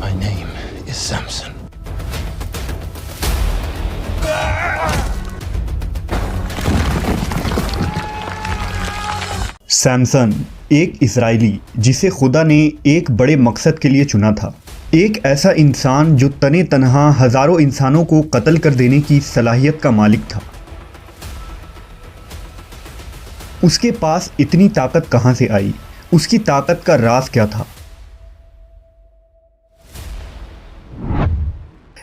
My name is Samson. Samson एक Israeli जिसे खुदा ने एक बड़े मकसद के लिए चुना था। एक ऐसा इंसान जो तने तनहा हज़ारों इंसानों को कत्ल कर देने की सलाहियत का मालिक था। उसके पास इतनी ताकत कहाँ से आई? उसकी ताकत का राज क्या था?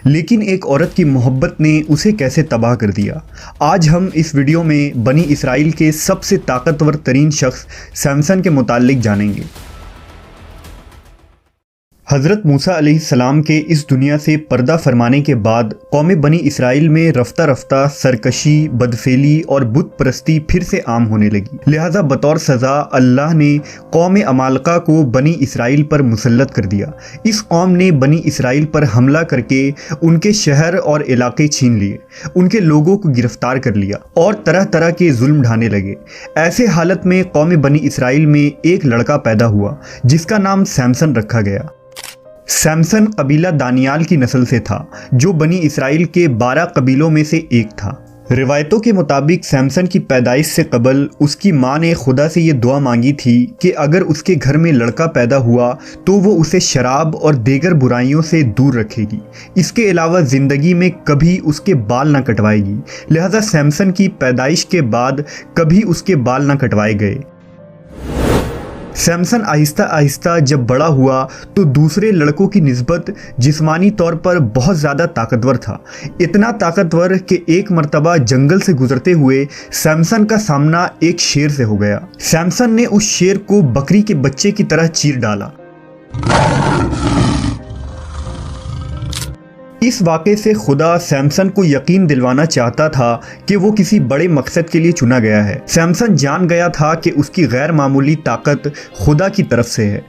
लेकिन एक औरत की मोहब्बत ने उसे कैसे तबाह कर दिया? आज हम इस वीडियो में बनी इसराइल के सबसे ताकतवर तरीन शख्स सैमसन के मुताल्लिक जानेंगे। हज़रत मूसा अलैहिस्सलाम के इस दुनिया से पर्दा फरमाने के बाद कौम बनी इसराइल में रफ्ता रफ्ता सरकशी, बदफेली और बुत परस्ती फिर से आम होने लगी। लिहाजा बतौर सज़ा अल्लाह ने कौम अमालका को बनी इसराइल पर मुसल्लत कर दिया। इस कौम ने बनी इसराइल पर हमला करके उनके शहर और इलाके छीन लिए, उनके लोगों को गिरफ्तार कर लिया और तरह तरह के जुल्म ढाने लगे। ऐसे हालत में कौम बनी इसराइल में एक लड़का पैदा हुआ जिसका नाम सैमसन रखा गया। सैमसन कबीला दानियाल की नस्ल से था, जो बनी इसराइल के 12 कबीलों में से एक था। रिवायतों के मुताबिक सैमसन की पैदाइश से कबल उसकी माँ ने खुदा से ये दुआ मांगी थी कि अगर उसके घर में लड़का पैदा हुआ तो वो उसे शराब और दीगर बुराइयों से दूर रखेगी। इसके अलावा ज़िंदगी में कभी उसके बाल ना कटवाएगी। लिहाजा सैमसन की पैदाइश के बाद कभी उसके बाल ना कटवाए गए। सैमसन आहिस्ता आहिस्ता जब बड़ा हुआ तो दूसरे लड़कों की निस्बत जिस्मानी तौर पर बहुत ज़्यादा ताकतवर था। इतना ताकतवर कि एक मर्तबा जंगल से गुजरते हुए सैमसन का सामना एक शेर से हो गया। सैमसन ने उस शेर को बकरी के बच्चे की तरह चीर डाला। इस वाक़े से खुदा सैमसन को यकीन दिलवाना चाहता था कि वो किसी बड़े मकसद के लिए चुना गया है। सैमसन जान गया था कि उसकी गैर मामूली ताकत खुदा की तरफ से है।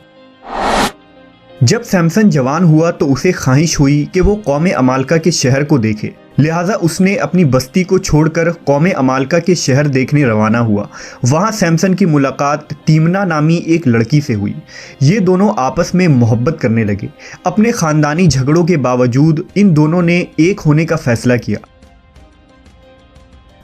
जब सैमसन जवान हुआ तो उसे ख्वाहिश हुई कि वो कौम अमालका के शहर को देखे। लिहाजा उसने अपनी बस्ती को छोड़कर कौम अमालका के शहर देखने रवाना हुआ। वहाँ सैमसन की मुलाकात तीमना नामी एक लड़की से हुई। ये दोनों आपस में मोहब्बत करने लगे। अपने ख़ानदानी झगड़ों के बावजूद इन दोनों ने एक होने का फ़ैसला किया।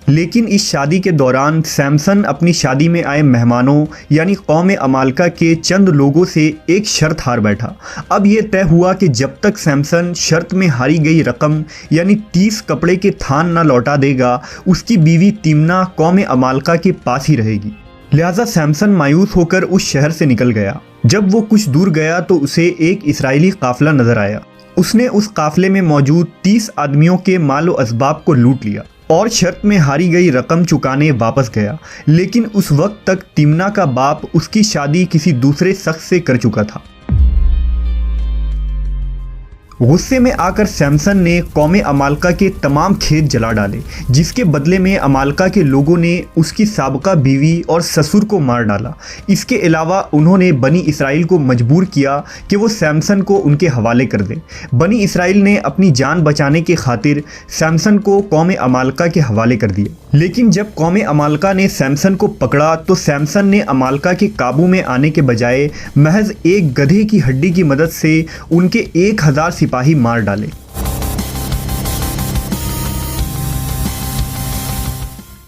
लेकिन इस शादी के दौरान सैमसन अपनी शादी में आए मेहमानों यानी कौम अमालका के चंद लोगों से एक शर्त हार बैठा। अब यह तय हुआ कि जब तक सैमसन शर्त में हारी गई रकम यानी 30 कपड़े के थान न लौटा देगा, उसकी बीवी तीमना कौम अमालका के पास ही रहेगी। लिहाजा सैमसन मायूस होकर उस शहर से निकल गया। जब वो कुछ दूर गया तो उसे एक इस्राएली काफिला नजर आया। उसने उस काफिले में मौजूद 30 आदमियों के मालो असबाब को लूट लिया और शर्त में हारी गई रकम चुकाने वापस गया। लेकिन उस वक्त तक तीमना का बाप उसकी शादी किसी दूसरे शख्स से कर चुका था। गुस्से में आकर सैमसन ने कौम अमालका के तमाम खेत जला डाले, जिसके बदले में अमालका के लोगों ने उसकी साबका बीवी और ससुर को मार डाला। इसके अलावा उन्होंने बनी इसराइल को मजबूर किया कि वो सैमसन को उनके हवाले कर दें। बनी इसराइल ने अपनी जान बचाने के खातिर सैमसन को कौम अमालका के हवाले कर दिया। लेकिन जब कौम अमालका ने सैमसन को पकड़ा तो सैमसन ने अमालका के काबू में आने के बजाय महज एक गधे की हड्डी की मदद से उनके 1000 सिपाही मार डाले।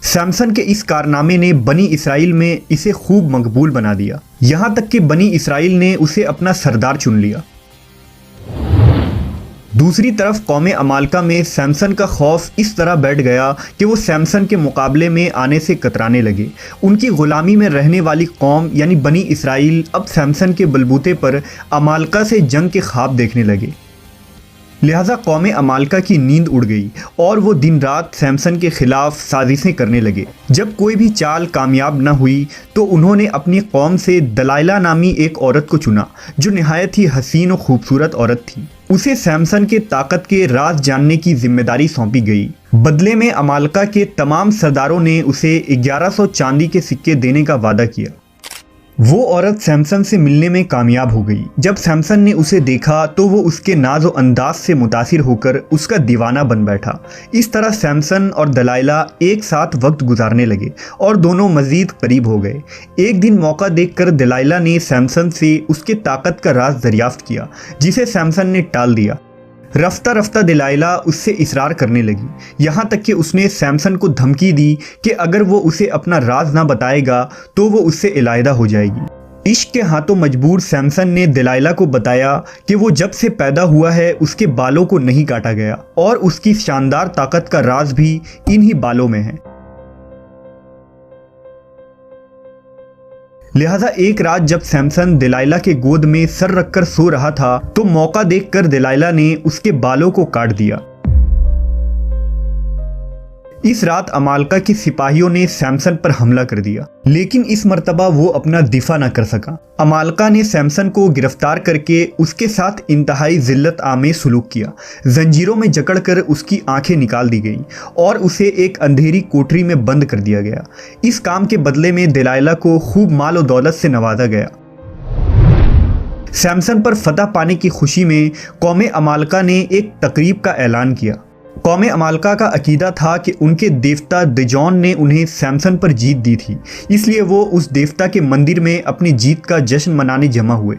सैमसन के इस कारनामे ने बनी इसराइल में इसे खूब मकबूल बना दिया। यहां तक कि बनी इसराइल ने उसे अपना सरदार चुन लिया। दूसरी तरफ कौम अमालका में सैमसन का खौफ इस तरह बैठ गया कि वो सैमसन के मुकाबले में आने से कतराने लगे। उनकी ग़ुलामी में रहने वाली कौम यानी बनी इसराइल अब सैमसन के बलबूते पर अमालका से जंग के ख्वाब देखने लगे। लिहाजा कौम अमालका की नींद उड़ गई और वो दिन रात सैमसन के खिलाफ साजिशें करने लगे। जब कोई भी चाल कामयाब न हुई तो उन्होंने अपनी कौम से दलाइला नामी एक औरत को चुना, जो निहायत ही हसीन और खूबसूरत औरत थी। उसे सैमसन के ताकत के राज जानने की जिम्मेदारी सौंपी गई। बदले में अमालका के तमाम सरदारों ने उसे 1100 चांदी के सिक्के देने का वादा किया। वो औरत सैमसन से मिलने में कामयाब हो गई। जब सैमसन ने उसे देखा तो वो उसके नाज़ो अंदाज से मुतासिर होकर उसका दीवाना बन बैठा। इस तरह सैमसन और दलाइला एक साथ वक्त गुजारने लगे और दोनों मज़ीद करीब हो गए। एक दिन मौका देखकर दलाइला ने सैमसन से उसके ताकत का राज दरियाफ्त किया, जिसे सैमसन ने टाल दिया। रफ्ता रफ्ता दलाइला उससे इसरार करने लगी, यहाँ तक कि उसने सैमसन को धमकी दी कि अगर वो उसे अपना राज ना बताएगा तो वो उससे इलाहिदा हो जाएगी। इश्क के हाथों मजबूर सैमसन ने दलाइला को बताया कि वो जब से पैदा हुआ है उसके बालों को नहीं काटा गया और उसकी शानदार ताकत का राज भी इन्हीं बालों में है। लिहाजा एक रात जब सैमसन दलाइला के गोद में सर रखकर सो रहा था तो मौका देखकर दलाइला ने उसके बालों को काट दिया। इस रात अमालका के सिपाहियों ने सैमसन पर हमला कर दिया, लेकिन इस मर्तबा वो अपना दिफा न कर सका। अमालका ने सैमसन को गिरफ्तार करके उसके साथ इंतहाई जिल्लत आमेज सुलूक किया। जंजीरों में जकड़कर उसकी आंखें निकाल दी गईं और उसे एक अंधेरी कोठरी में बंद कर दिया गया। इस काम के बदले में दलाइला को खूब माल और दौलत से नवाजा गया। सैमसन पर फतह पाने की खुशी में कौम अमालका ने एक तकरीब का ऐलान किया। कौम अमालका का अकीदा था कि उनके देवता दजौन ने उन्हें सैमसन पर जीत दी थी, इसलिए वो उस देवता के मंदिर में अपनी जीत का जश्न मनाने जमा हुए।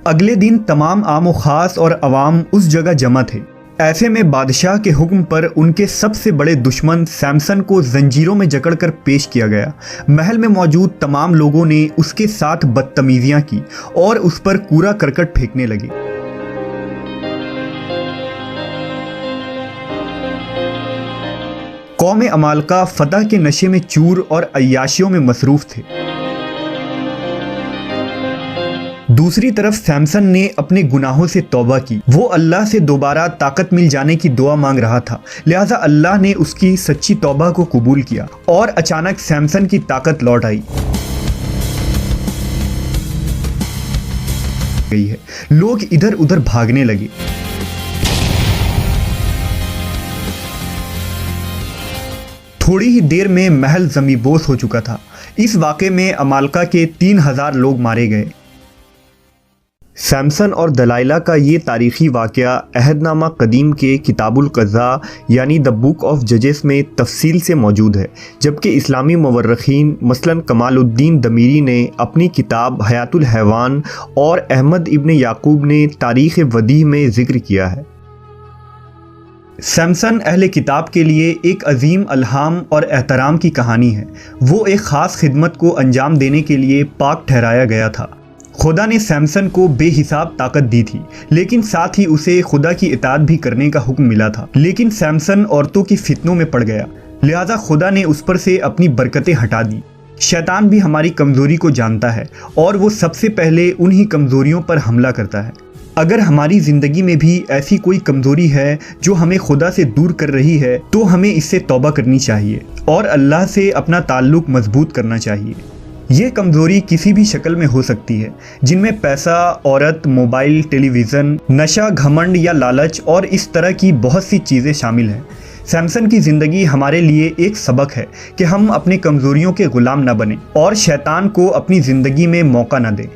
अगले दिन तमाम आम व ख़ास और अवाम उस जगह जमा थे। ऐसे में बादशाह के हुक्म पर उनके सबसे बड़े दुश्मन सैमसन को जंजीरों में जकड़कर पेश किया गया। महल में मौजूद तमाम लोगों ने उसके साथ बदतमीजियाँ की और उस पर कूड़ा करकट फेंकने लगे। कौम अमालका फतह के नशे में चूर और अय्याशियों में मसरूफ थे। दूसरी तरफ सैमसन ने अपने गुनाहों से तौबा की। वो अल्लाह से दोबारा ताकत मिल जाने की दुआ मांग रहा था, लिहाजा अल्लाह ने उसकी सच्ची तौबा को कबूल किया और अचानक सैमसन की ताकत लौट आई गई है। लोग इधर उधर भागने लगे। थोड़ी ही देर में महल ज़मींदोज़ हो चुका था। इस वाक़े में अमालका के 3000 लोग मारे गए। सैमसन और दलाइला का ये तारीख़ी वाक़या अहदनामा कदीम के किताबुल क़ज़ा यानी द बुक ऑफ जजेस में तफसील से मौजूद है, जबकि इस्लामी मुवर्रिखीन मसलन कमालुद्दीन दमीरी ने अपनी किताब हयातुल हैवान और अहमद इब्न याकूब ने तारीख़ वदी में ज़िक्र किया है। सैमसन अहले किताब के लिए एक अजीम अल्हाम और एहतराम की कहानी है। वो एक ख़ास खिदमत को अंजाम देने के लिए पाक ठहराया गया था। खुदा ने सैमसन को बेहिसाब ताकत दी थी, लेकिन साथ ही उसे खुदा की इताअत भी करने का हुक्म मिला था। लेकिन सैमसन औरतों की फितनों में पड़ गया, लिहाजा खुदा ने उस पर से अपनी बरकतें हटा दी। शैतान भी हमारी कमज़ोरी को जानता है और वो सबसे पहले उन्हीं कमज़ोरियों पर हमला करता है। अगर हमारी ज़िंदगी में भी ऐसी कोई कमज़ोरी है जो हमें खुदा से दूर कर रही है तो हमें इससे तौबा करनी चाहिए और अल्लाह से अपना ताल्लुक़ मजबूत करना चाहिए। ये कमज़ोरी किसी भी शक्ल में हो सकती है, जिनमें पैसा, औरत, मोबाइल, टेलीविज़न, नशा, घमंड या लालच और इस तरह की बहुत सी चीज़ें शामिल हैं। सैमसन की ज़िंदगी हमारे लिए एक सबक है कि हम अपनी कमज़ोरियों के ग़ुलाम न बने और शैतान को अपनी ज़िंदगी में मौका न दें।